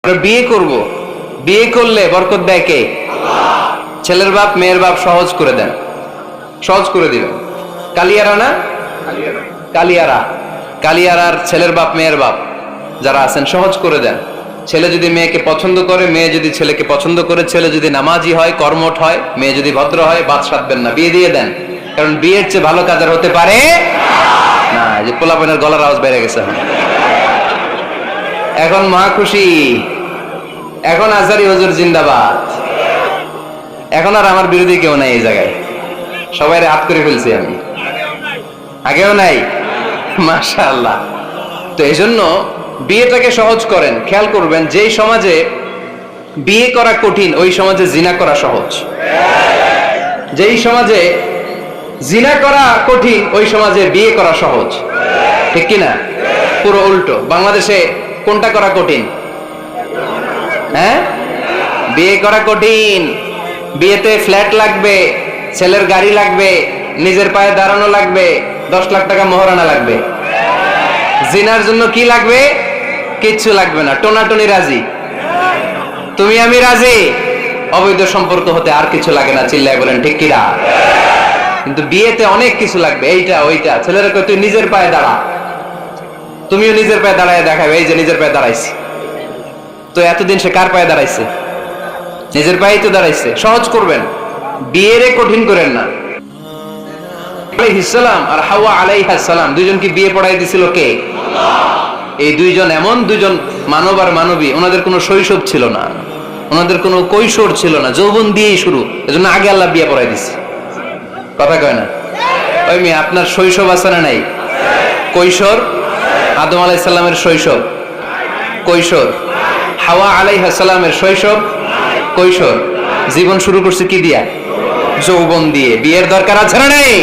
আমরা বিয়ে করব, বিয়ে করলে বরকত দেয় কে? ছেলের বাপ মেয়ের বাপ সহজ করে দেন, সহজ করে দিবেন। কালিয়ারা না, কালিয়ারা, কালিয়ারার ছেলের বাপ মেয়ের বাপ যারা আছেন সহজ করে দেন। ছেলে যদি মেয়েকে পছন্দ করে, মেয়ে যদি ছেলেকে পছন্দ করে, ছেলে যদি নামাজি হয়, কর্মঠ হয়, মেয়ে যদি ভদ্র হয়, বাদ সাধবেন না, বিয়ে দিয়ে দেন। কারণ বিয়ের চেয়ে ভালো কাজ আর হতে পারে না। যে পোলাপানের গলার আওয়াজ বেড়ে গেছে এখন মহা খুশি, এখন আজহারি হুজুর জিন্দাবাদ, এখন আর আমার বিরোধী কেউ নাই এই জায়গায়, সবাই হাত করে ফেলছি আমি, আগেও নাই, মাশাআল্লাহ। তো এই জন্য বিয়েটাকে সহজ করেন। খেয়াল করবেন, যেই সমাজে বিয়ে করা কঠিন ওই সমাজে জিনা করা সহজ, যেই সমাজে জিনা করা কঠিন ওই সমাজে বিয়ে করা সহজ, ঠিক কিনা? পুরো উল্টো। বাংলাদেশে কোনটা করা কঠিন? হ্যাঁ, বিয়ে করা কঠিন। বিয়েতে ফ্ল্যাট লাগবে, ছেলের গাড়ি লাগবে, নিজের পায়ে দাঁড়ানো লাগবে, 10 লাখ টাকা মোহরানা লাগবে। জিনার জন্য কি লাগবে? কিচ্ছু লাগবে না, টোনাটুনি রাজি, তুমি আমি রাজি, অবৈধ সম্পর্ক হতে আর কিছু লাগে না, চিল্লায় বলেন ঠিক কিনা? কিন্তু বিয়েতে অনেক কিছু লাগবে, এইটা ওইটা। ছেলেরা কই তুই নিজের পায়ে দাঁড়া, তুমিও নিজের পায়ে দাঁড়ায় দেখাবে, এই যে নিজের পায়ে দাঁড়াইছে। তো এতদিন সে কার পায়ে দাঁড়াইছে? নিজের পায়েই তো দাঁড়াইছে। সহজ করবেন, বিয়েরে কঠিন করেন না। আলাইহিস সালাম আর হাওয়া আলাইহাস সালাম দুইজনকে বিয়ে পড়াই দিছিল কে? এই দুইজন এমন দুইজন মানব আর মানবী, ওনাদের কোনো শৈশব ছিল না, ওনাদের কোনো কৈশোর ছিল না, যৌবন দিয়েই শুরু। এজন্য আগে আল্লাহ বিয়ে পড়াই দিছে। কথা কয় না? ওই মেয়ে, আপনার শৈশব আছে না নাই? কৈশোর, আদম আলাইহিস সালামের শৈশব, কৈশোর। হাওয়া আলাইহিস সালামের শৈশব, কৈশোর। জীবন শুরু করছে কি দিয়া? যৌবন দিয়ে। বিয়ের দরকার আছে না নাই?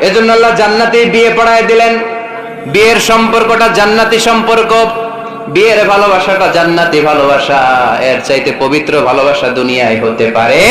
এজন্য আল্লাহ জান্নাতে বিয়ে পড়ায় দিলেন। বিয়ের সম্পর্কটা জান্নাতি সম্পর্ক, বিয়ের ভালোবাসাটা জান্নাতি ভালোবাসা। এর চাইতে পবিত্র ভালোবাসা দুনিয়ায় হতে পারে।